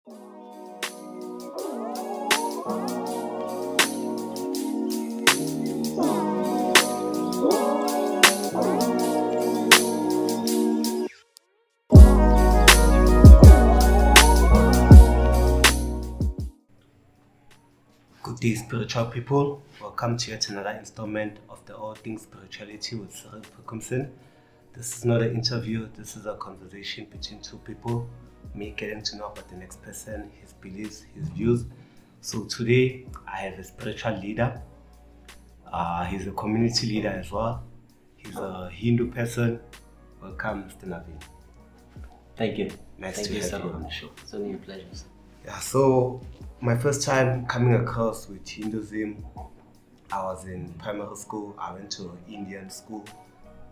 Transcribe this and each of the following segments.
Good day, spiritual people. Welcome to yet another installment of the All Things Spirituality with Cremation. This is not an interview, this is a conversation between two people, me getting to know about the next person, his beliefs, his views. So today I have a spiritual leader. He's a community leader as well. He's a Hindu person. Welcome, Mr. Navin. Thank you. Nice Thank to you have so you on the much. show. It's only a pleasure. Yeah, so my first time coming across with Hinduism, I was in primary school. I went to an Indian school.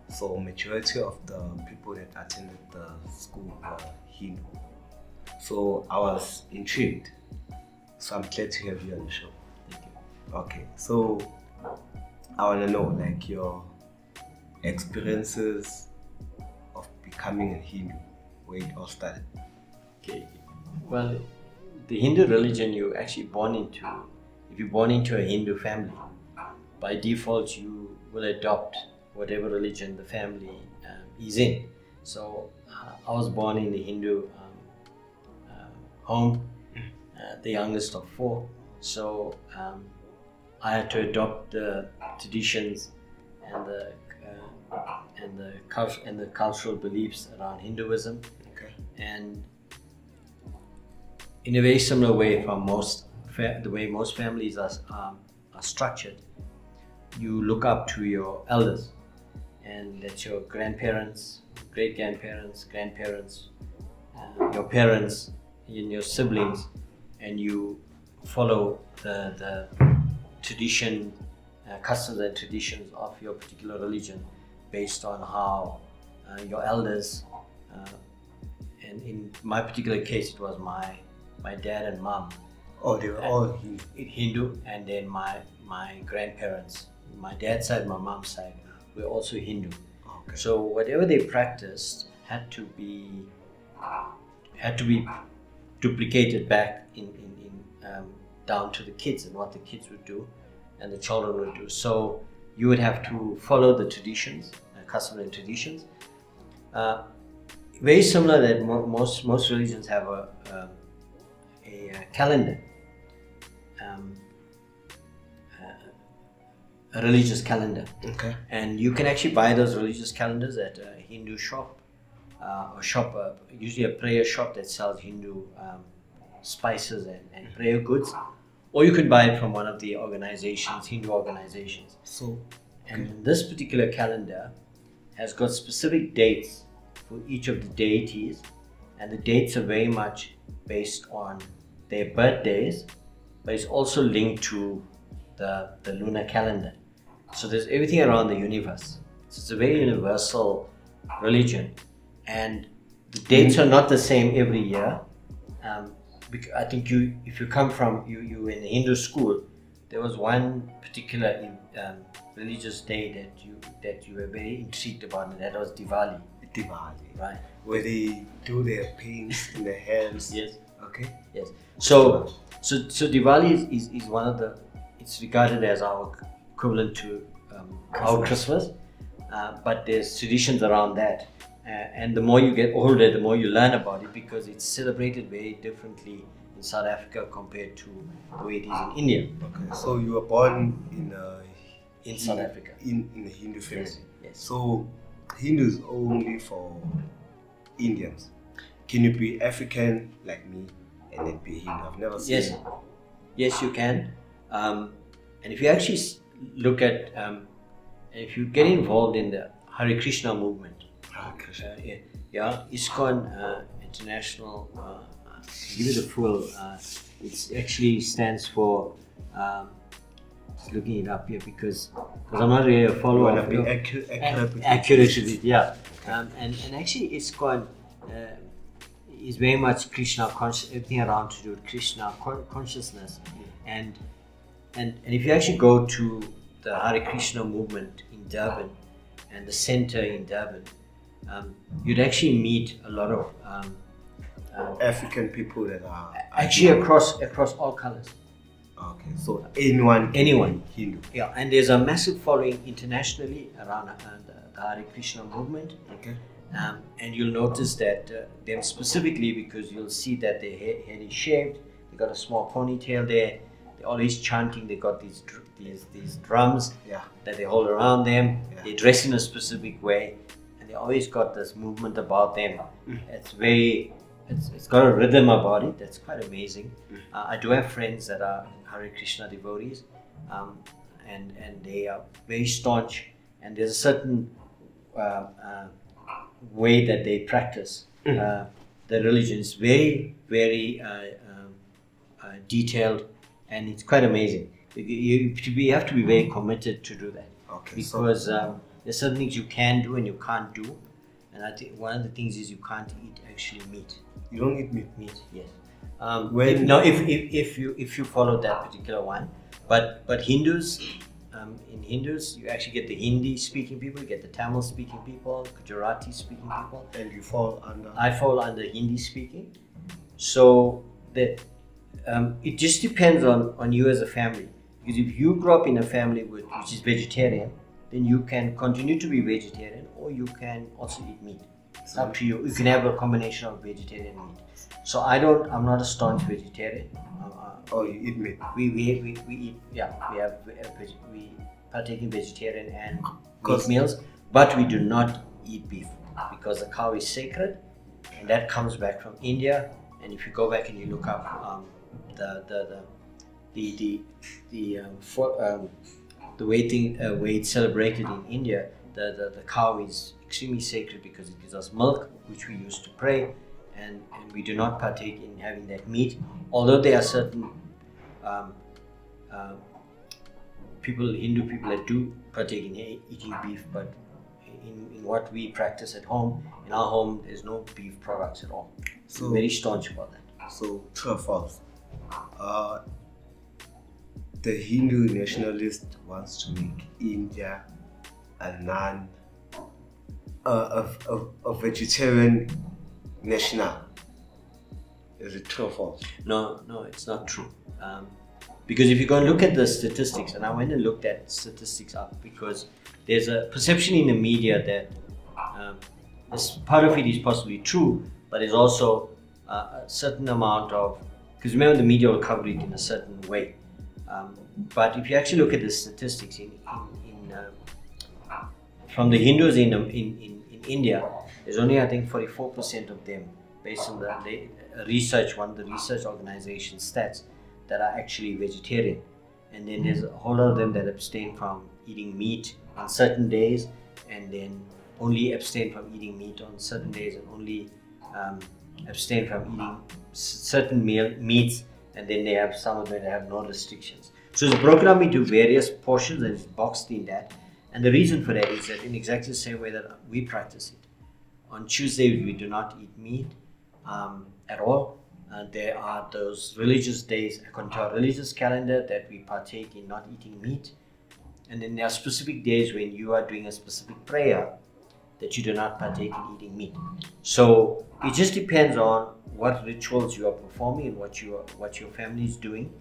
So majority of the people that attended the school were Hindu. So I was intrigued. So I'm glad to have you on the show. Thank you. Okay, so I want to know like your experiences of becoming a Hindu, where it all started. Okay. Well, the Hindu religion you're actually born into, if you're born into a Hindu family, by default you will adopt whatever religion the family is in. So I was born in the Hindu home, the youngest of four. So I had to adopt the traditions and the cultural beliefs around Hinduism. Okay. And in a very similar way from the way most families are structured, you look up to your elders, and that's your grandparents, great-grandparents, grandparents, your parents, and your siblings, and you follow the tradition, customs and traditions of your particular religion based on how your elders, and in my particular case it was my dad and mom. Oh, they were all Hindu. Hindu, and then my grandparents, my dad's side, my mom's side, were also Hindu. Okay. So whatever they practiced had to be duplicated back in down to the kids, and what the kids would do and the children would do. So you would have to follow the traditions, customs and traditions. Very similar that most religions have a calendar, a religious calendar. Okay. And you can actually buy those religious calendars at a Hindu shop, usually a prayer shop that sells Hindu spices and prayer goods, or you could buy it from one of the organizations, Hindu organizations. So, and this particular calendar has got specific dates for each of the deities, and the dates are very much based on their birthdays, but it's also linked to the lunar calendar. So there's everything around the universe. So it's a very universal religion, and the dates are not the same every year. Because I think if you come from you in a Hindu school, there was one particular religious day that you were very intrigued about, and that was Diwali. Diwali, right? Where they do their paints in their hands. Yes. Okay. Yes. So Diwali is one of the. It's regarded as our equivalent to our Christmas, but there's traditions around that. And the more you get older, the more you learn about it, because it's celebrated very differently in South Africa compared to the way it is in India. Okay. So you were born in South Africa. In a Hindu family. Yes. Yes. So Hindu is only for Indians. Can you be African like me and then be Hindu? I've never seen. Yes. Yes, you can. And if you actually look at, if you get involved in the Hare Krishna movement, ISKCON International, to give you the full, it actually stands for, just looking it up here because I'm not really a follower. You want to be accurate with it, yeah. And actually ISKCON is very much Krishna conscious, everything around to do with Krishna consciousness. And if you actually go to the Hare Krishna movement in Durban and the center in Durban, you'd actually meet a lot of African people that are actually across all colors. Okay, so anyone Hindu. Yeah, and there's a massive following internationally around the Hare Krishna movement. Okay. And you'll notice that them specifically, because you'll see that their head is shaved, they got a small ponytail there, they're always chanting, they got these drums that they hold around them, they dress in a specific way, and they always got this movement about them. It's got a rhythm about it that's quite amazing. I do have friends that are Hare Krishna devotees, and they are very staunch, and there's a certain way that they practice the religion. Is very detailed, and it's quite amazing. You have to be very committed to do that. Okay, because there's certain things you can do and you can't do, and I think one of the things is you can't eat actually meat. You don't eat meat? Meat, yes. If you follow that particular one, but Hindus, in Hindus you actually get the Hindi speaking people, you get the Tamil speaking people, Gujarati speaking people, and you fall under. I fall under Hindi speaking. So that it just depends on you as a family. Because if you grow up in a family which is vegetarian, then you can continue to be vegetarian, or you can also eat meat. It's up to you. You can have a combination of vegetarian and meat. So I'm not a staunch vegetarian. Oh, you eat meat? We eat, we partake in vegetarian and meat meals, but we do not eat beef because the cow is sacred, and that comes back from India. And if you go back and you look up the way it's celebrated in India, the cow is extremely sacred because it gives us milk, which we use to pray, and we do not partake in having that meat. Although there are certain Hindu people that do partake in eating beef, but in what we practice at home, in our home, there's no beef products at all. So we're very staunch about that. So true or false? The Hindu nationalist wants to make India a vegetarian nation. Is it true or false? No, it's not true. Because if you go and look at the statistics, and I went and looked at statistics up, because there's a perception in the media that part of it is possibly true, but there's also a certain amount of, because remember the media will cover it in a certain way. But if you actually look at the statistics from the Hindus in India, there's only I think 44% of them, based on the research, one of the research organization stats, that are actually vegetarian. And then there's a whole lot of them that abstain from eating meat on certain days, and then only abstain from eating meat on certain days, and only abstain from eating certain meats, and then they have some of them that have no restrictions. So it's broken up into various portions and it's boxed in that. And the reason for that is that in exactly the same way that we practice it. On Tuesdays we do not eat meat at all. There are those religious days according to our religious calendar that we partake in not eating meat. And then there are specific days when you are doing a specific prayer that you do not partake in eating meat. So it just depends on what rituals you are performing and what your family is doing.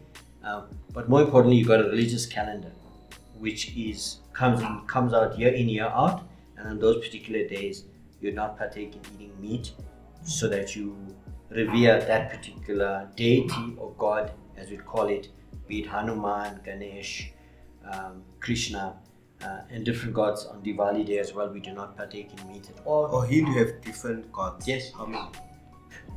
But more importantly, you got a religious calendar, which comes out year in, year out, and on those particular days, you're not partaking in eating meat, so that you revere that particular deity or god, as we call it, be it Hanuman, Ganesh, Krishna, and different gods. On Diwali day as well, we do not partake in meat at all. Oh, Hindu have different gods? Yes. How many?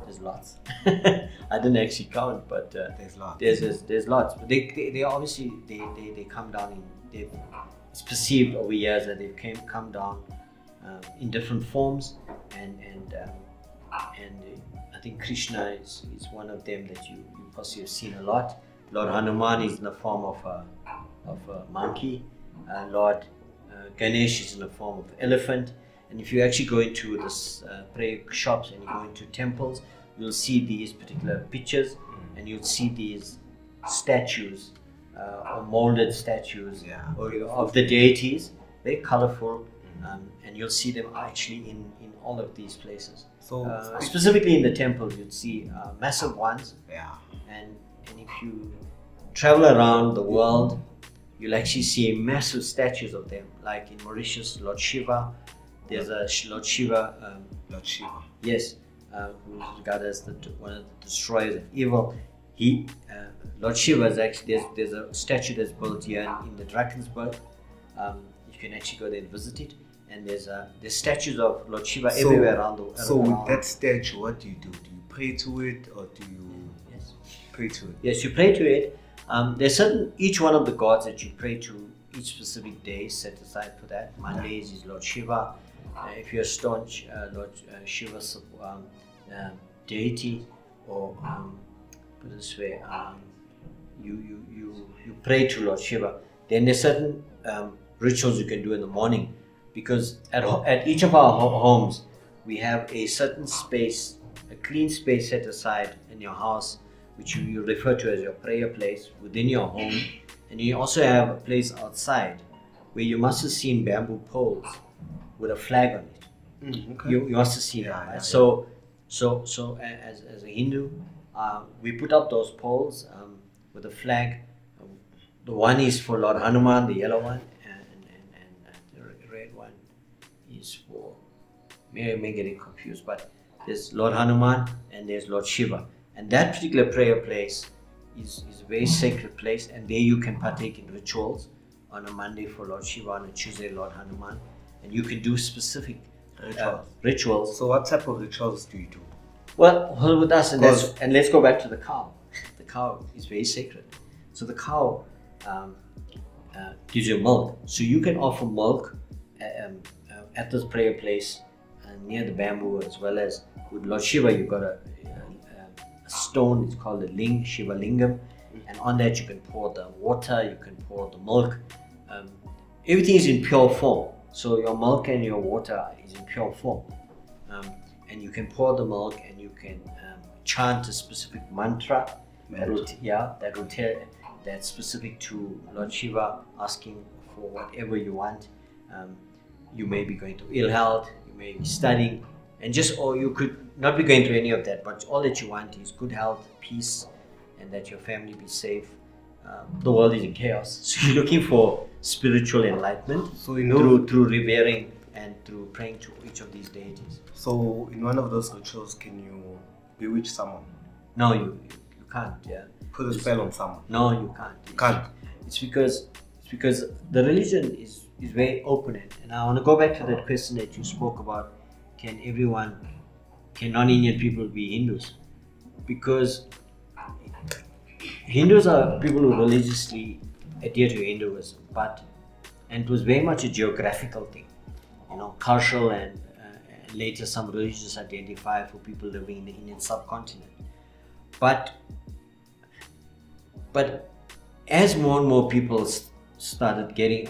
There's lots. I didn't actually count, but there's lots. There's lots. But they obviously they come down in. It's perceived over years that they've come down in different forms, and I think Krishna is one of them that you possibly have seen a lot. Lord Hanuman is in the form of a monkey. Lord Ganesh is in the form of elephant. And if you actually go into this prayer shops and you go into temples, you'll see these particular pictures, and you'll see these statues or molded statues of the deities, very colorful, and you'll see them actually in all of these places. So specifically in the temple, you'd see massive ones. Yeah. And if you travel around the world, you'll actually see massive statues of them. Like in Mauritius, Lord Shiva. There's a Lord Shiva. Lord Shiva. Yes, who's regarded as one of the destroyers of evil. He, Lord Shiva is actually, there's a statue that's built here in the Drakensberg. You can actually go there and visit it. And there's statues of Lord Shiva everywhere around the world. So with that statue, what do you do? Do you pray to it, or do you pray to it? Yes, you pray to it. There's each one of the gods that you pray to each specific day set aside for that. Mondays is Lord Shiva. If you're a staunch Lord Shiva deity, or put it this way, you pray to Lord Shiva. Then there's certain rituals you can do in the morning, because at each of our homes we have a certain space, a clean space set aside in your house, which you refer to as your prayer place within your home. And you also have a place outside where you must have seen bamboo poles with a flag on it. Okay. You must have seen that, right? So as a Hindu, we put up those poles with a flag. The one is for Lord Hanuman, the yellow one, and the red one is for, may getting confused, but there's Lord Hanuman and there's Lord Shiva. And that particular prayer place is a very sacred place, and there you can partake in rituals. On a Monday for Lord Shiva, on a Tuesday Lord Hanuman, and you can do specific rituals. So what type of rituals do you do? Well, with us, and let's go back to the cow. The cow is very sacred. So the cow gives you milk. So you can offer milk at this prayer place near the bamboo, as well as with Lord Shiva. You've got a stone, it's called a Shiva Lingam, and on that you can pour the water, you can pour the milk. Everything is in pure form. So your milk and your water is in pure form. And you can pour the milk, and you can chant a specific mantra. That's specific to Lord Shiva, asking for whatever you want. You may be going through ill health, you may be studying, or you could not be going through any of that, but all that you want is good health, peace, and that your family be safe. The world is in chaos, so you're looking for spiritual enlightenment through revering and through praying to each of these deities. So in one of those rituals, can you bewitch someone? No, you can't. Yeah. Put a spell on someone? No, you can't. You can't. It's because the religion is very open, and I want to go back to that question that you spoke about. Can non-Indian people be Hindus? Because Hindus are people who religiously adhere to Hinduism, and it was very much a geographical thing, cultural and later some religious identifier for people living in the Indian subcontinent. But as more and more people started getting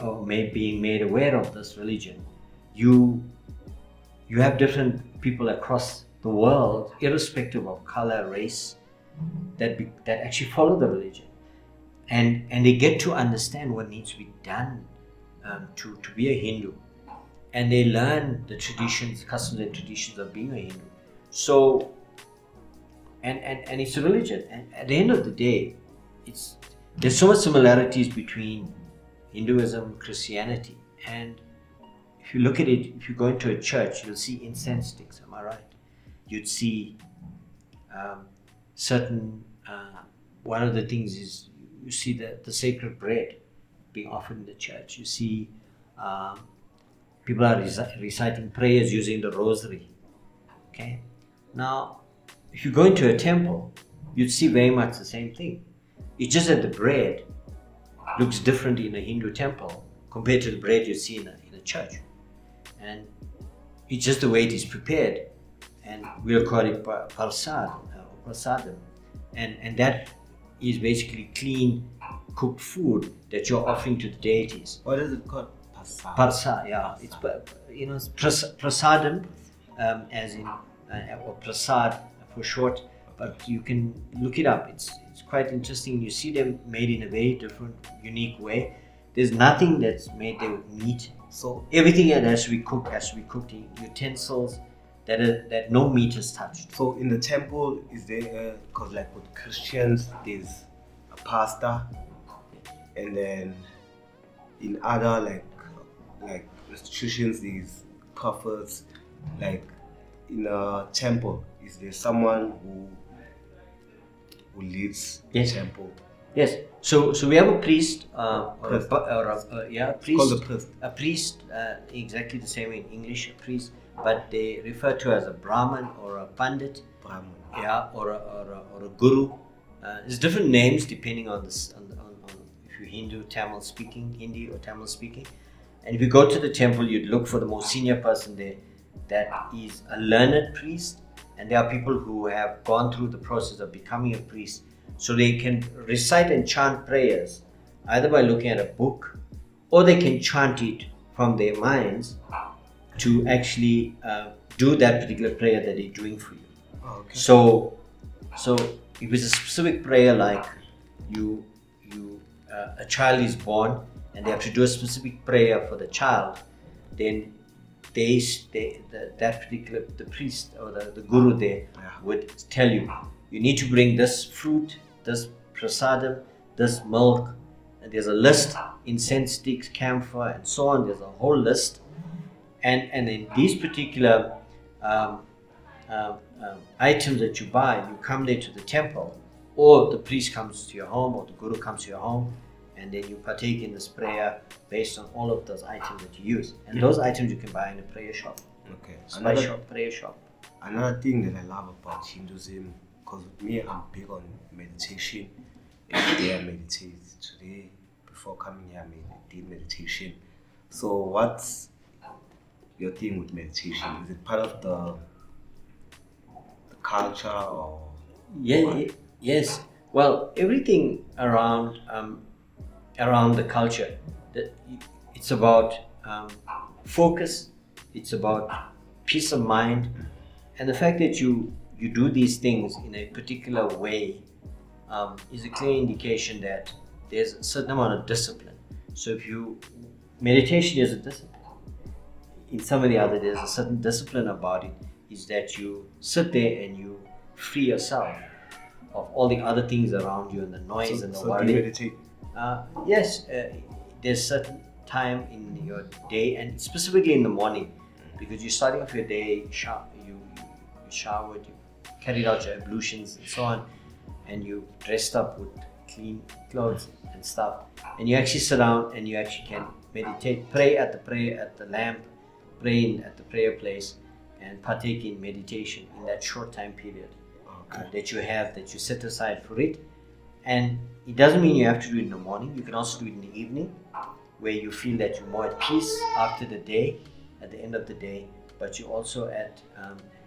being made aware of this religion, you have different people across the world, irrespective of color, race, that actually follow the religion, and they get to understand what needs to be done to be a Hindu, and they learn the traditions, customs and traditions of being a Hindu. So and it's a religion, and at the end of the day, there's so much similarities between Hinduism, Christianity, and if you look at it, if you go into a church, you'll see incense sticks, am I right? You'd see one of the things is you see the sacred bread being offered in the church. You see people are reciting prayers using the rosary. Okay, now if you go into a temple, you'd see very much the same thing. It's just that the bread looks different in a Hindu temple compared to the bread you see in a church, and it's just the way it is prepared, and we'll call it prasadam, and that is basically clean cooked food that you're offering to the deities. What is it called? Prasad, yeah. It's prasadam, as in or prasad for short. But you can look it up. It's quite interesting. You see them made in a very different, unique way. There's nothing that's made there with meat. So everything that has to be cooked has to be cooked in utensils that no meat is touched. So in the temple, is there, because like with Christians, there's a pastor, and then in other like institutions, there's prophets. Like in a temple, is there someone who leads Yes. the temple? Yes. So we have a priest, Priest. priest. Called the priest. A priest, exactly the same in English, a priest, but they refer to as a Brahmin or a Pandit, Brahman. or a Guru. There's different names depending on if you're Hindu, Tamil speaking, Hindi or Tamil speaking. And if you go to the temple, you'd look for the most senior person there that is a learned priest, and there are people who have gone through the process of becoming a priest, so they can recite and chant prayers either by looking at a book, or they can chant it from their minds to actually do that particular prayer that they're doing for you. Oh, okay. So if it's a specific prayer, like a child is born and they have to do a specific prayer for the child, then the priest or the guru there would tell you, you need to bring this fruit, this prasadam, this milk, and there's a list, incense sticks, camphor, and so on. There's a whole list, and in these particular items that you buy, you come there to the temple, or the priest comes to your home, or the guru comes to your home, and then you partake in this prayer based on all of those items that you use. And those items you can buy in a prayer shop. Okay. Spice shop, prayer shop. Another thing that I love about Hinduism, because with me, I'm big on meditation. Every day I meditate. Today, before coming here, I did meditation. So what's your thing with meditation? Is it part of the culture or? Yes. Well, everything around the culture, it's about focus. It's about peace of mind, and the fact that you do these things in a particular way is a clear indication that there's a certain amount of discipline. So if meditation is a discipline. In some of the other, there's a certain discipline about it, is that you sit there and you free yourself of all the other things around you and the noise and the worry. Do you meditate? Yes, there's certain time in your day, and specifically in the morning, because you're starting off your day, you showered, you carried out your ablutions and so on, and you dressed up with clean clothes and stuff, and you actually sit down and you actually can meditate, pray at the lamp, pray at the prayer place, and partake in meditation in that short time period that you set aside for it. And it doesn't mean you have to do it in the morning. You can also do it in the evening, where you feel that you're more at peace after the day, at the end of the day, but you're also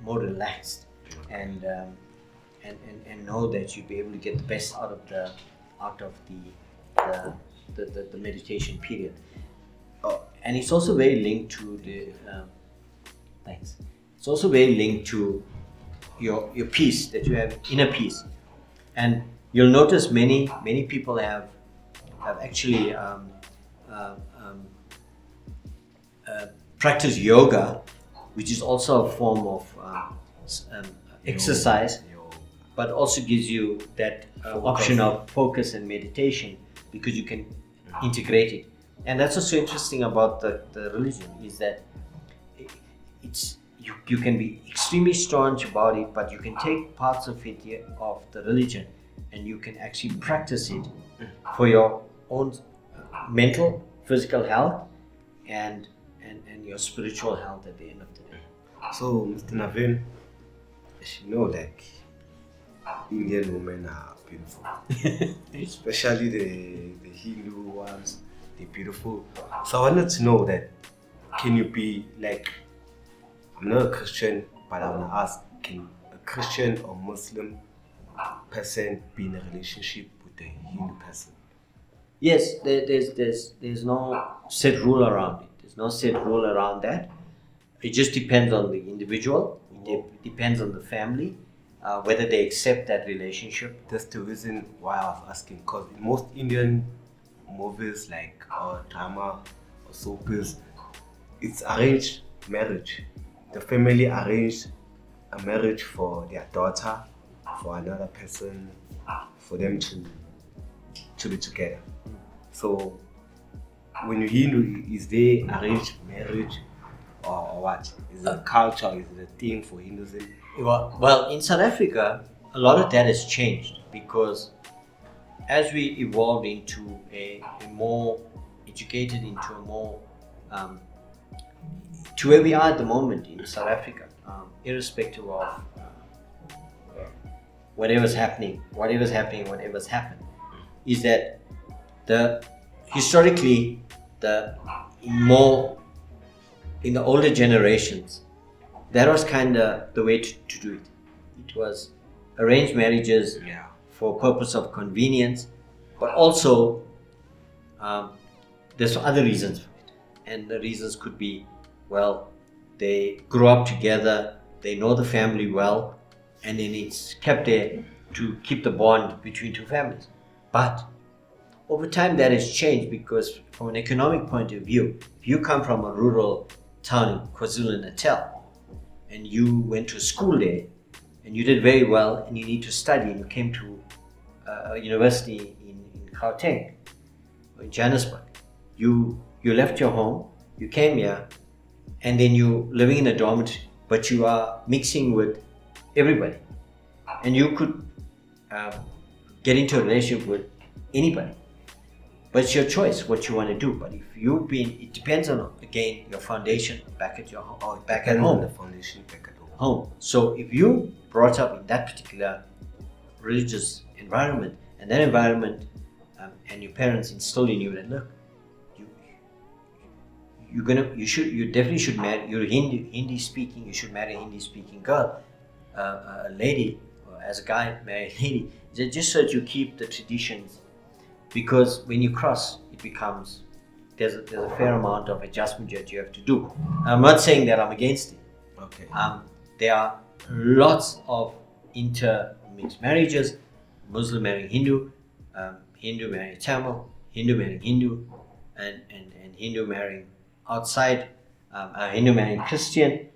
more relaxed and know that you'll be able to get the best out of the meditation period. And it's also very linked to the thanks. It's also very linked to your peace, that you have inner peace. And you'll notice many people have actually practiced yoga, which is also a form of exercise, but also gives you that option of focus and meditation, because you can integrate it. And that's also interesting about the religion, is that you can be extremely staunch about it, but you can take parts of it, of the religion, and you can actually practice it for your own mental, physical health, and your spiritual health at the end of the day. So, Mr. Navin, you know, like, Indian women are beautiful, especially the Hindu ones. They're beautiful. So I wanted to know that, can you be like, I'm not a Christian, but I want to ask, can a Christian or Muslim person be in a relationship with a Hindu person? Yes, there's no set rule around it. There's no set rule around that. It just depends on the individual. It depends on the family, whether they accept that relationship. That's the reason why I was asking, because in most Indian movies, like drama or soaps, it's arranged marriage. The family arranged a marriage for their daughter, for another person, for them to be together. So when you Hindu, is there arranged marriage or what? Is it a culture? Is it a thing for Hinduism? Well, in South Africa, a lot of that has changed because as we evolved into a more educated, into a more to where we are at the moment in South Africa, irrespective of whatever's happened, is that historically more in the older generations, that was kind of the way to do it. It was arranged marriages for purpose of convenience, but also there's other reasons for it. And the reasons could be, well, they grew up together, they know the family well, and then it's kept there to keep the bond between two families. But over time that has changed because from an economic point of view, if you come from a rural town in KwaZulu-Natal and you went to school there and you did very well and you need to study and you came to a university in Gauteng or in Johannesburg, you left your home, you came here, and then you're living in a dormitory, but you are mixing with everybody. And you could get into a relationship with anybody. But it's your choice what you want to do. But if it depends on, again, your foundation back at your home, or back at home. The foundation back at home. So if you brought up in that particular religious environment, and that environment, and your parents instilled in you that, look, you definitely should marry. You're Hindi speaking. You should marry a Hindi speaking girl, a lady, or as a guy marry a lady. Just so that you keep the traditions, because when you cross, it becomes there's a fair amount of adjustment that you have to do. I'm not saying that I'm against it. Okay. There are lots of intermixed marriages: Muslim marrying Hindu, Hindu marrying Tamil, Hindu marrying Hindu, and Hindu marrying outside, Hindu marrying Christian,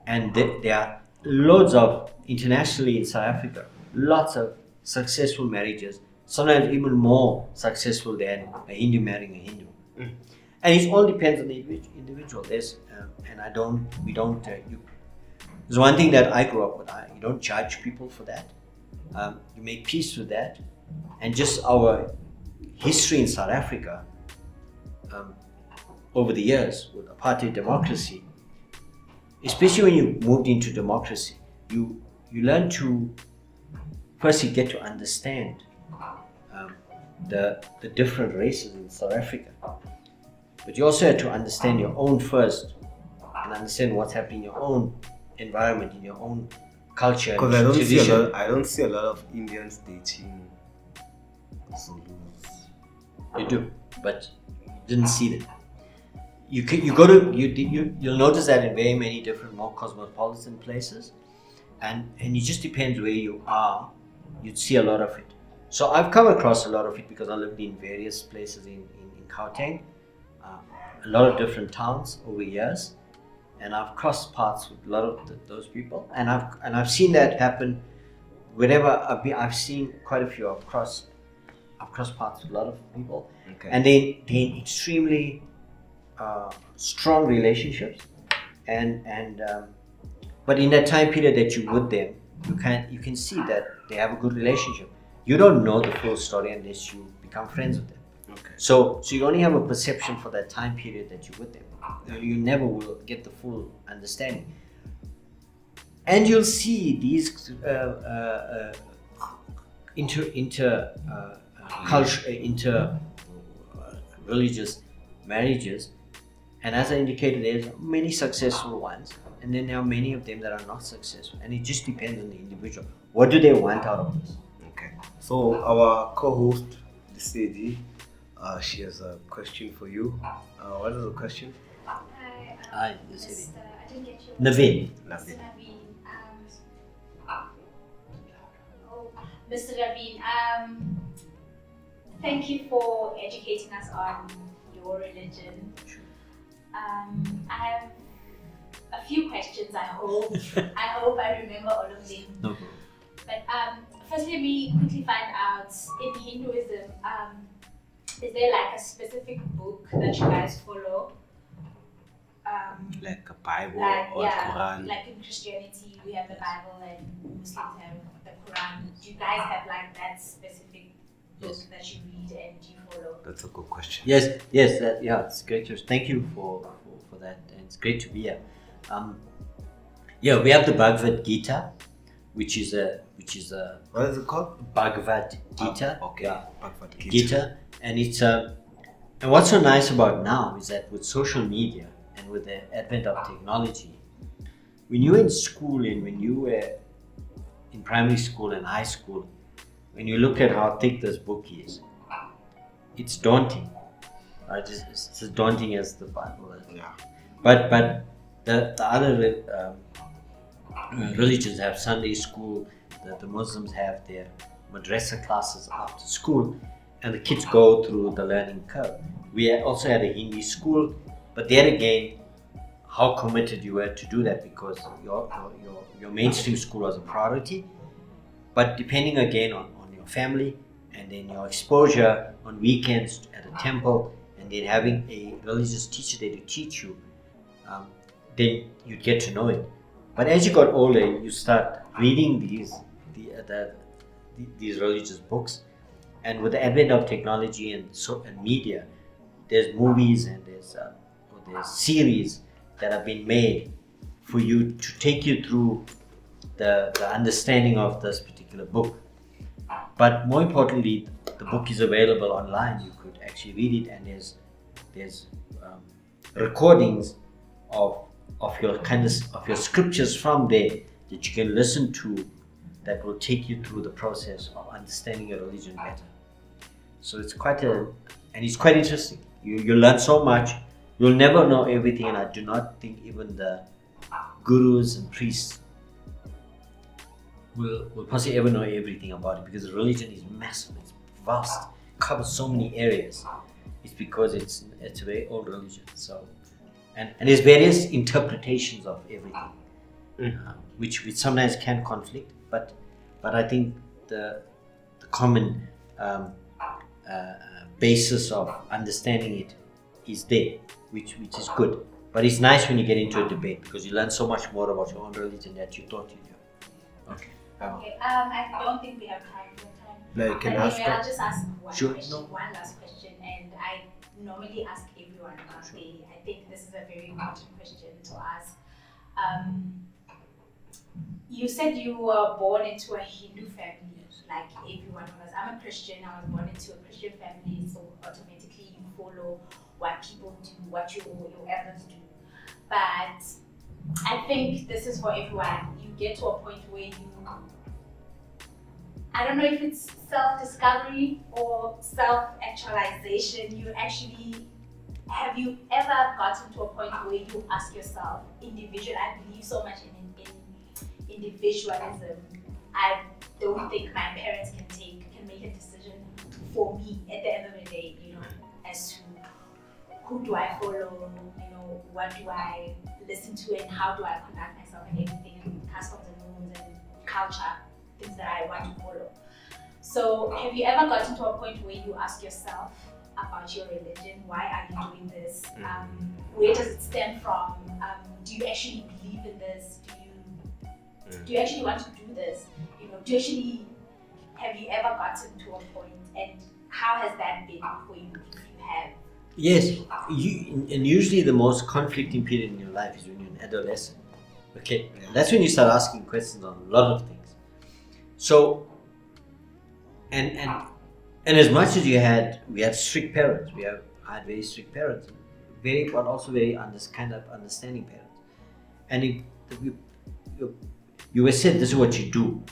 and there are loads of, internationally in South Africa, lots of successful marriages, sometimes even more successful than a Hindu marrying a Hindu. And it all depends on the individual. There's one thing that I grew up with. You don't judge people for that. You make peace with that, and just our history in South Africa. Over the years with apartheid democracy, especially when you moved into democracy, you learn to firstly get to understand the different races in South Africa, but you also had to understand your own first and understand what's happening in your own environment, in your own culture. Because I don't see a lot of Indians dating Zulus. You do, but you didn't see them. You'll notice that in very many different, more cosmopolitan places, and it just depends where you are. You'd see a lot of it. So I've come across a lot of it because I lived in various places in Gauteng, a lot of different towns over years, and I've crossed paths with a lot of those people, and I've seen that happen wherever I've seen quite a few. I've crossed paths with a lot of people, okay. And they're extremely strong relationships, but in that time period that you're with them, you can see that they have a good relationship. You don't know the full story unless you become friends with them. Okay. So you only have a perception for that time period that you're with them. You never will get the full understanding. And you'll see these inter-religious marriages. And as I indicated, there's many successful ones, and then there are many of them that are not successful. And it just depends on the individual. What do they want out of this? Okay. So our co-host, Lisedi, she has a question for you. What is the question? Hi, Lisedi. I didn't get you. Navin. Mr. Navin. Mr. Navin, thank you for educating us on your religion. I have a few questions. I hope. I hope I remember all of them. No problem. But first, let me quickly find out, in Hinduism, is there like a specific book that you guys follow? Like a Bible Like, or Quran. like in Christianity, we have the Bible and Muslims have the Quran. Do you guys have like that specific book that you read and you follow? That's a good question. Yes, yeah, it's great. Thank you for that, and it's great to be here. Yeah, we have the Bhagavad Gita, which is a What is it called? Bhagavad Gita. Okay. Yeah, Bhagavad Gita, and it's and what's so nice about now is that with social media and with the advent of technology, when you were in school and when you were in primary school and high school, when you look at how thick this book is, it's daunting. Right? It's as daunting as the Bible. Yeah. But the other religions have Sunday school. The Muslims have their madrasa classes after school, and the kids go through the learning curve. We also had a Hindi school, but there again, how committed you were to do that, because your mainstream school was a priority. But depending again on your family, and then your exposure on weekends at a temple, and then having a religious teacher there to teach you, then you'd get to know it. But as you got older, you start reading these religious books, and with the advent of technology and media, there's movies and there's series that have been made for you to take you through the understanding of this particular book. But more importantly, the book is available online. You could actually read it, and there's recordings of your scriptures from there that you can listen to, that will take you through the process of understanding your religion better. So it's quite interesting. You learn so much. You'll never know everything, and I do not think even the gurus and priests will possibly ever know everything about it, because the religion is massive, it's vast, covers so many areas. It's because it's a very old religion. So and there's various interpretations of everything, which sometimes can conflict, but I think the common basis of understanding it is there, which is good. But it's nice when you get into a debate, because you learn so much more about your own religion that you thought you knew. Okay. I don't think we have time for time. No, you can ask. I'll just ask one question, No. one last question, and I normally ask everyone. I think this is a very important question to ask. You said you were born into a Hindu family, like everyone was. I'm a Christian. I was born into a Christian family, so automatically you follow what people do, what your elders do. But I think this is for everyone. You get to a point where I don't know if it's self-discovery or self-actualization. Have you ever gotten to a point where you ask yourself, individual, I believe so much in individualism. I don't think my parents can make a decision for me at the end of the day, as to who do I follow, what do I listen to, and how do I conduct myself, and everything, and customs and norms and culture, things that I want to follow. So have you ever gotten to a point where you ask yourself about your religion? Why are you doing this? Where does it stem from? Do you actually believe in this? Do you actually want to do this? Have you ever gotten to a point, and how has that been for you, if you have? Yes, and usually the most conflicting period in your life is when you're an adolescent. Okay, that's when you start asking questions on a lot of things. So, and as much as we had strict parents, I had very strict parents, but also very understanding parents. And you were said, this is what you do.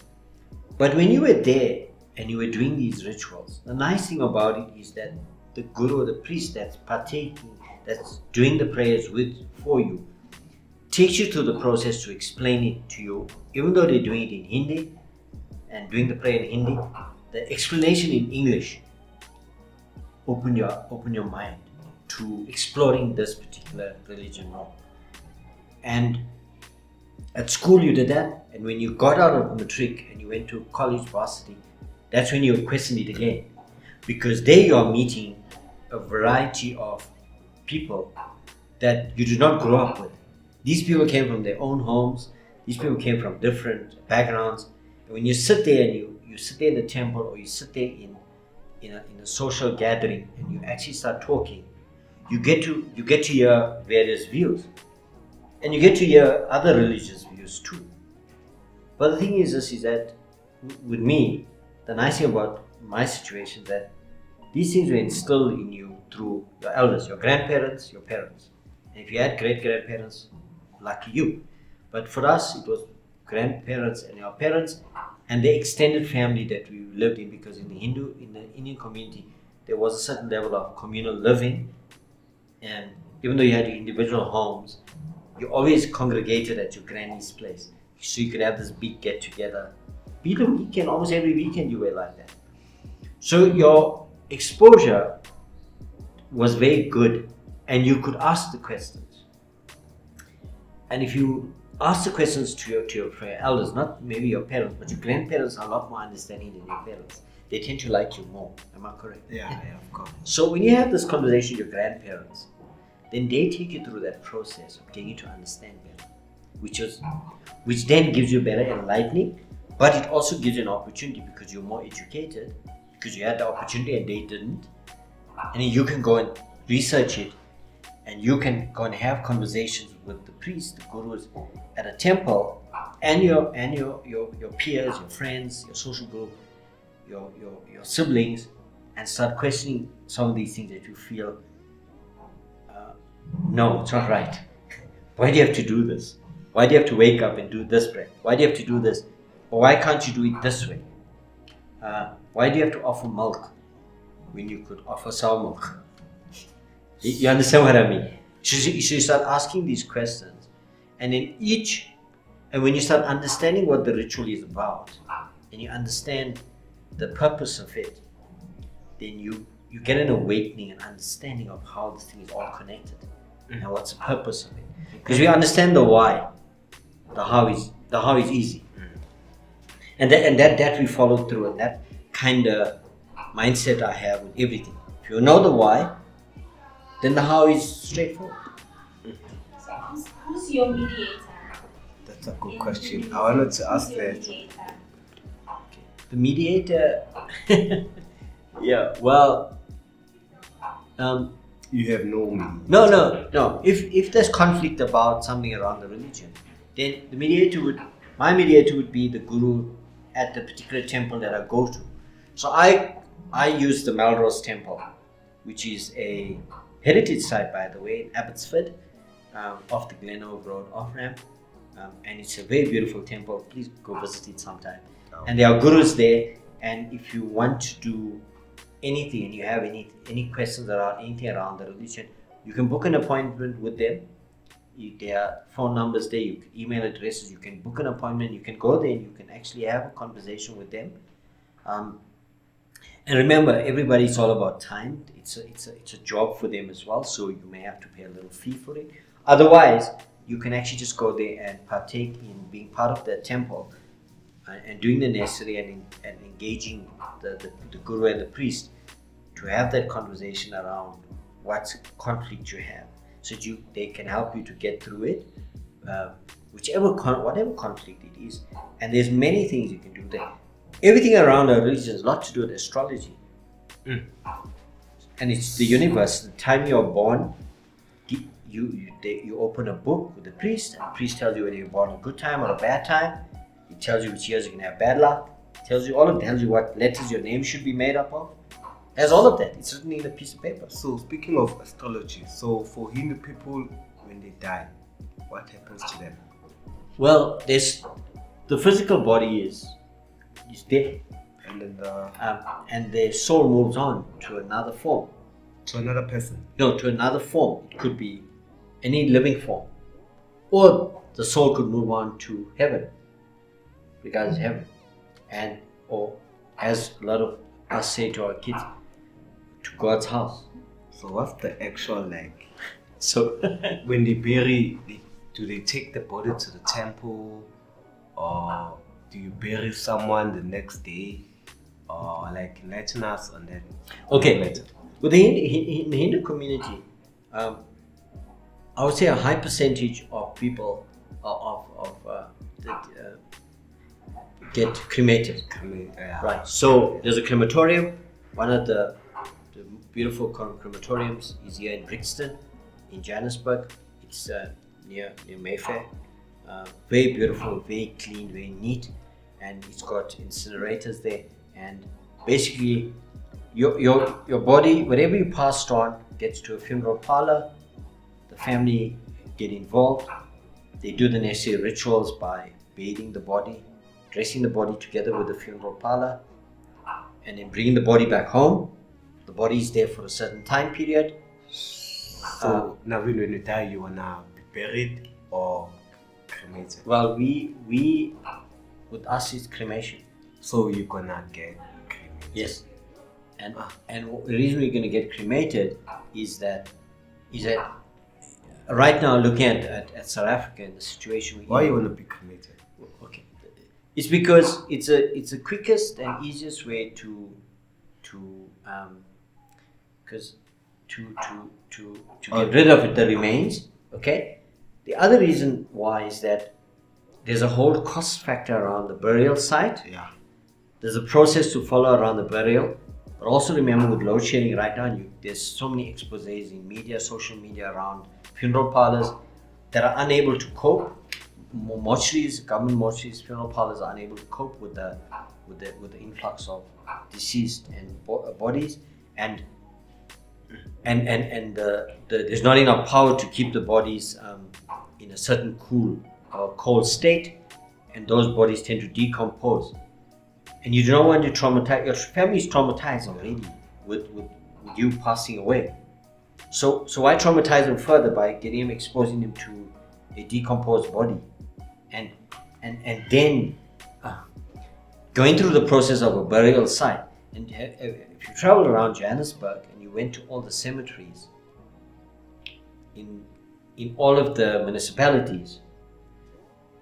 But when you were there and you were doing these rituals, the nice thing about it is that the guru or the priest that's partaking, that's doing the prayers for you, takes you through the process to explain it to you. Even though they're doing it in Hindi and doing the prayer in Hindi, the explanation in English open your mind. to exploring this particular religion more. And at school you did that, and when you got out of matric and you went to college varsity, that's when you questioned it again, because there you are meeting a variety of people that you did not grow up with. These people came from their own homes, these people came from different backgrounds, and when you sit there and you sit there in the temple, or you sit there in a social gathering and you actually start talking, you get to hear various views, and you get to hear other religious views too. But the thing is this, is that with me, the nice thing about my situation is that these things were instilled in you through your elders, your grandparents, your parents. And if you had great-grandparents, lucky you. But for us, it was grandparents and our parents and the extended family that we lived in, because in the Indian community, there was a certain level of communal living, and even though you had your individual homes, you always congregated at your granny's place, so you could have this big get-together. Be the weekend, almost every weekend you were like that. So your exposure was very good, and you could ask the questions. And if you ask the questions to your elders, not maybe your parents, but your grandparents are a lot more understanding than your parents. They tend to like you more. Am I correct? Yeah, of course. So when you have this conversation with your grandparents, then they take you through that process of getting you to understand better, which then gives you better enlightening, but it also gives you an opportunity, because you're more educated, because you had the opportunity and they didn't, and then you can go and research it, and you can go and have conversations with the priests, the gurus at a temple, and your peers, your friends, your social group, your siblings, and start questioning some of these things that you feel, no, it's not right. Why do you have to do this? Why do you have to wake up and do this breath? Why do you have to do this? Or why can't you do it this way? Why do you have to offer milk when you could offer sour milk? You understand what I mean? So you start asking these questions, and when you start understanding what the ritual is about, and you understand the purpose of it, then you get an awakening and understanding of how this thing is all connected, and what's the purpose of it. Because we understand the why, the how is easy, and that we follow through, and that kind of mindset I have with everything. If you know the why, then the how is straightforward. So who's your mediator? That's a good question. I wanted to ask that. The mediator, yeah, well, You have no mediator. No. If there's conflict about something around the religion, then my mediator would be the guru at the particular temple that I go to. So I use the Melrose Temple, which is a heritage site, by the way, in Abbotsford, off the Glenelg Road off-ramp, and it's a very beautiful temple. Please go visit it sometime. And there are gurus there, and if you want to do anything and you have any questions around anything around the religion, you can book an appointment with them. There are phone numbers there, you can email addresses, you can book an appointment, you can go there and you can actually have a conversation with them. And remember, everybody's all about time. It's a job for them as well, so you may have to pay a little fee for it. Otherwise, you can actually just go there and partake in being part of the temple and doing the necessary and engaging the guru and the priest to have that conversation around what conflict you have, so they can help you to get through it, whatever conflict it is. And there's many things you can do there. Everything around our religion has a lot to do with astrology. And it's the universe. The time you're born, you open a book with the priest, and the priest tells you whether you're born a good time or a bad time. It tells you which years you can have bad luck. It tells you what letters your name should be made up of. It has all of that. It's written in a piece of paper. So speaking of astrology, so for Hindu people, when they die, what happens to them? Well, the physical body is dead, And then and their soul moves on to another form. to another person. No, to another form. It could be any living form, or the soul could move on to heaven, because heaven, or as a lot of us say to our kids, to God's house. So what's the actual like? So When they bury, do they take the body to the temple, or do you bury someone the next day, or like enlighten us on that? okay, with in the Hindu community, I would say a high percentage of people that get cremated. Right. So there's a crematorium. One of the beautiful crematoriums is here in Brixton, in Johannesburg. It's near Mayfair. Very beautiful, very clean, very neat, and it's got incinerators there. And basically, your body, whatever you passed on, gets to a funeral parlor. The family get involved. They do the necessary rituals by bathing the body, dressing the body together with the funeral parlor, and then bringing the body back home. The body is there for a certain time period. So Navin, when you die, you wanna be buried or cremated? Well, we with us it's cremation. So you're gonna get cremated? Yes. And the reason we're going to get cremated is that right now, looking at South Africa and the situation we're in. Why you want to be cremated? Okay, it's because it's the quickest and easiest way to get rid of the remains. Okay. The other reason why is that there's a whole cost factor around the burial site. Yeah. There's a process to follow around the burial. But also remember, with load shedding right now, there's so many exposés in media, social media around funeral parlors that are unable to cope. Mortuaries, government mortuaries, funeral parlors are unable to cope with the influx of deceased and bodies, and there's not enough power to keep the bodies in a certain cool or cold state, and those bodies tend to decompose. And you do not want to traumatize, your family is traumatized already with you passing away. So why traumatize them further by exposing them to a decomposed body? And then going through the process of a burial site. And if you travel around Johannesburg and you went to all the cemeteries in all of the municipalities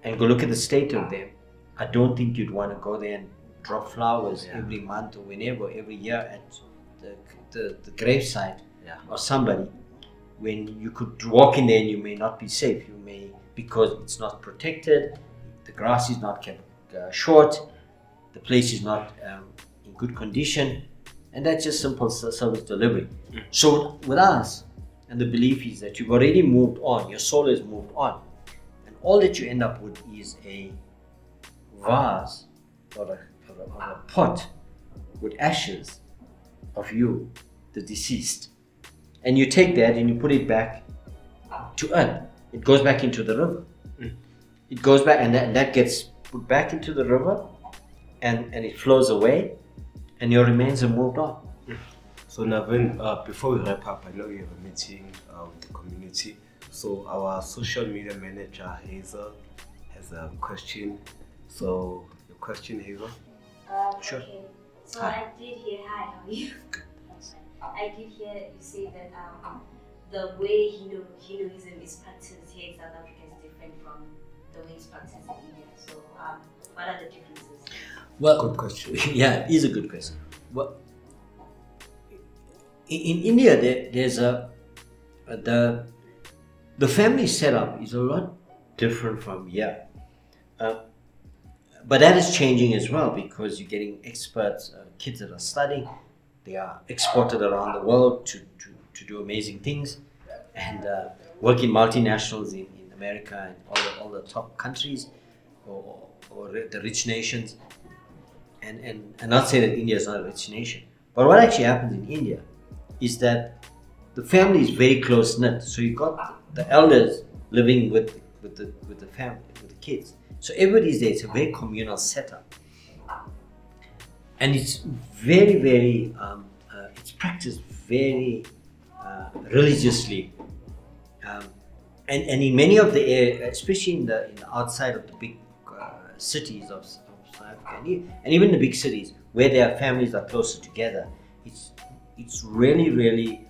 and go look at the state of them, I don't think you'd want to go there and drop flowers every month or whenever, every year at the gravesite or somebody, when you could walk in there and you may not be safe. You may, because it's not protected, the grass is not kept short, the place is not in good condition, and that's just simple service delivery. So with us, and the belief is that you've already moved on, your soul has moved on, and all that you end up with is a vase or a pot with ashes of you, the deceased, and you take that and you put it back to earth. It goes back into the river. It goes back, and that gets put back into the river, and it flows away, and your remains are moved on. So Navin, before we wrap up, I know you have a meeting with the community. So our social media manager Hazel has a question. So your question, Hazel? Sure. Okay. So I did hear, hi, how are you? I did hear you say that the way Hinduism is practiced here in South Africa is different from the way it's practiced in India. So what are the differences? Well, good question. Yeah, it is a good question. Well, in India, there's the family setup is a lot different from here. But that is changing as well, because you're getting experts, kids that are studying. They are exported around the world to do amazing things, and work in multinationals in America and all the top countries or the rich nations. And not say that India is not a rich nation, but what actually happens in India is that the family is very close knit. So you got the elders living with the family, with the kids. So everybody's there. It's a very communal setup, and it's very, very it's practiced very religiously, and in many of the areas, especially in the outside of the big cities of South Africa, and even the big cities where their families are closer together, it's really, really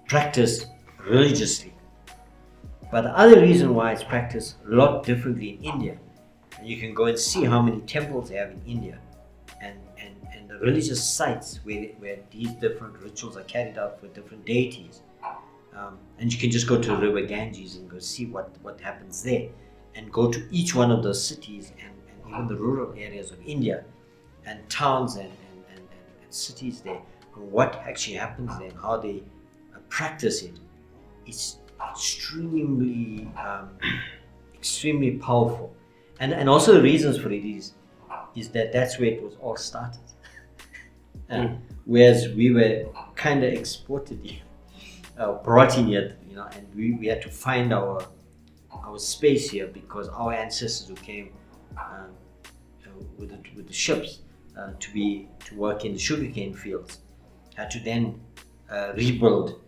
practiced religiously. But the other reason why it's practiced a lot differently in India, and you can go and see how many temples they have in India, and the religious sites where these different rituals are carried out for different deities. And you can just go to the river Ganges and go see what happens there, and go to each one of those cities and even the rural areas of India and towns and cities there, and what actually happens there and how they practice it. It's extremely powerful, and also the reasons for it is that that's where it was all started. Whereas we were kind of exported here, brought in here, and we had to find our space here, because our ancestors who came with the ships to work in the sugarcane fields had to then rebuild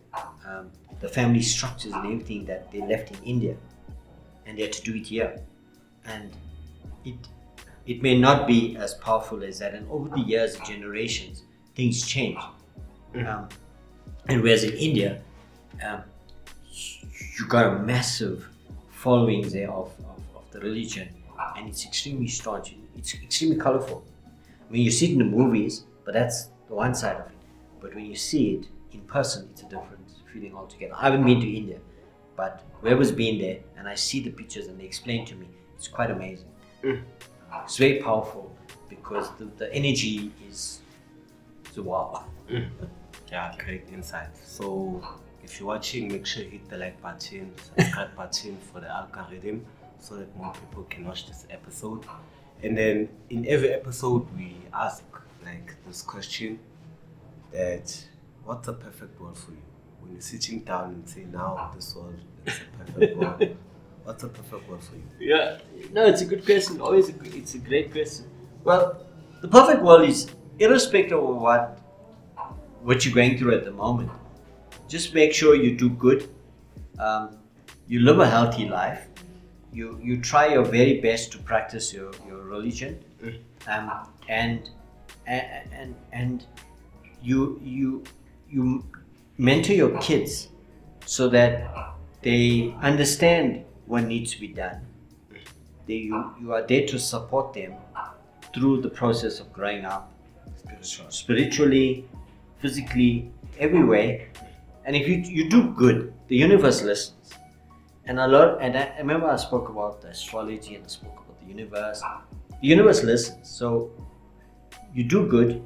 the family structures and everything that they left in India, and they had to do it here. And it may not be as powerful as that, and over the years, generations, things change. And whereas in India, you got a massive following there of the religion, and it's extremely strong. It's extremely colorful. I mean, you see it in the movies, but that's the one side of it. But when you see it in person, it's a different feeling altogether. I haven't been to India, but whoever's been there, and I see the pictures and they explain to me, it's quite amazing. It's very powerful, because the energy is wow. Yeah, great insight. So if you're watching, make sure you hit the like button, subscribe button for the algorithm, so that more people can watch this episode. And then in every episode we ask like this question, that what's a perfect world for you? When you're sitting down and say, now this world is a perfect world, what's a perfect world for you? Yeah, no, it's a good question. It's a great question. Well, the perfect world is irrespective of what you're going through at the moment. Just make sure you do good. You live a healthy life. You try your very best to practice your religion, and you mentor your kids so that they understand what needs to be done. You are there to support them through the process of growing up, spiritually, physically, every way. And if you do good, the universe listens. And I remember I spoke about the astrology, and I spoke about the universe. The universe listens. So you do good,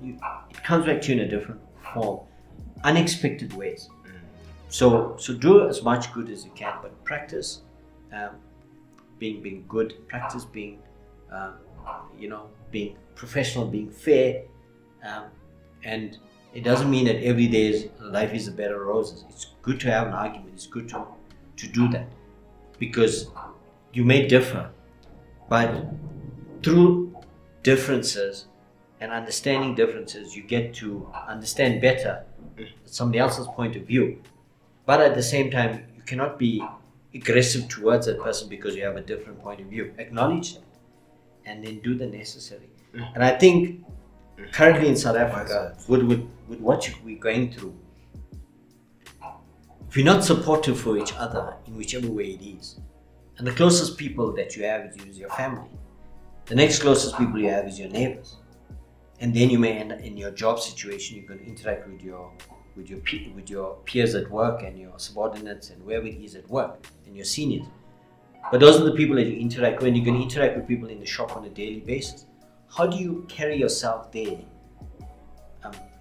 it comes back to you in a different form, unexpected ways. So do as much good as you can, but practice being good, practice being being professional, being fair, and it doesn't mean that every day life is a bed of roses. It's good to have an argument. It's good to do that, because you may differ, but through differences and understanding differences, you get to understand better somebody else's point of view. But at the same time, you cannot be aggressive towards that person because you have a different point of view. Acknowledge that, and then do the necessary. And I think currently in South Africa, with what we're going through, if you're not supportive for each other in whichever way it is, and the closest people that you have is your family, the next closest people you have is your neighbors, and then you may end up in your job situation. You're going to interact with your peers at work, and your subordinates, and wherever it is at work, and your seniors. But those are the people that you interact with. You're going to interact with people in the shop on a daily basis. How do you carry yourself there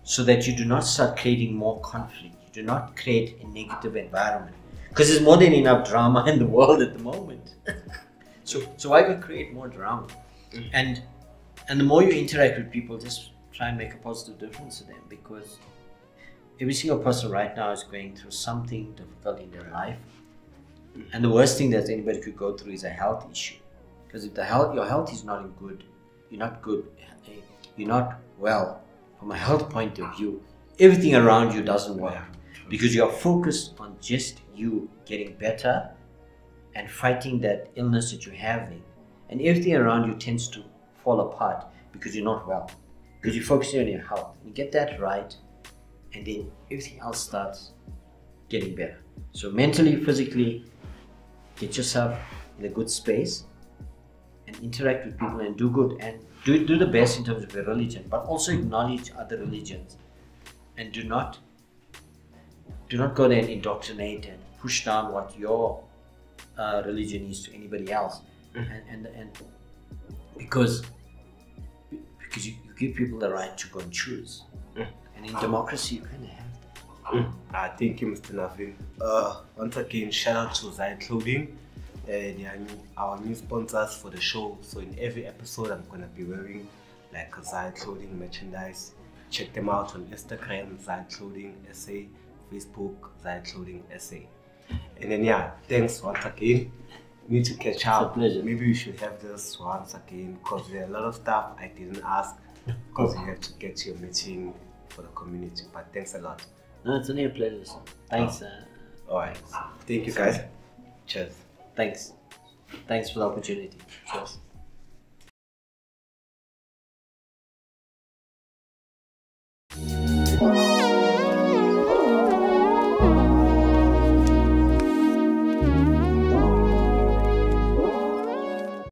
so that you do not start creating more conflict? You do not create a negative environment, because there's more than enough drama in the world at the moment. So why go create more drama? And the more you interact with people, just try and make a positive difference to them, because every single person right now is going through something difficult in their life. And the worst thing that anybody could go through is a health issue. Because if your health is not you're not well from a health point of view, everything around you doesn't work, because you're focused on just you getting better and fighting that illness that you're having, and everything around you tends to fall apart because you're not well, because you're focusing on your health. You get that right, and then everything else starts getting better. So mentally, physically, get yourself in a good space and interact with people and do good and do the best in terms of your religion, but also acknowledge other religions, and do not go there and indoctrinate and push down what your religion is to anybody else. And because you give people the right to go and choose, and in democracy you kind of have that. Thank you, Mr. Navin. Once again, shout out to Zai Clothing. They are our new sponsors for the show. So in every episode, I'm gonna be wearing like a Zai Clothing merchandise. Check them out on Instagram, Zai Clothing SA, Facebook, Zai Clothing SA. And then thanks once again. Need to catch up. It's a pleasure. Maybe we should have this once again because there are a lot of stuff I didn't ask because you have to get your meeting for the community. But thanks a lot. No, it's only a pleasure. So thanks. Alright. Thank you guys. Cheers. Thanks for the opportunity. Cheers.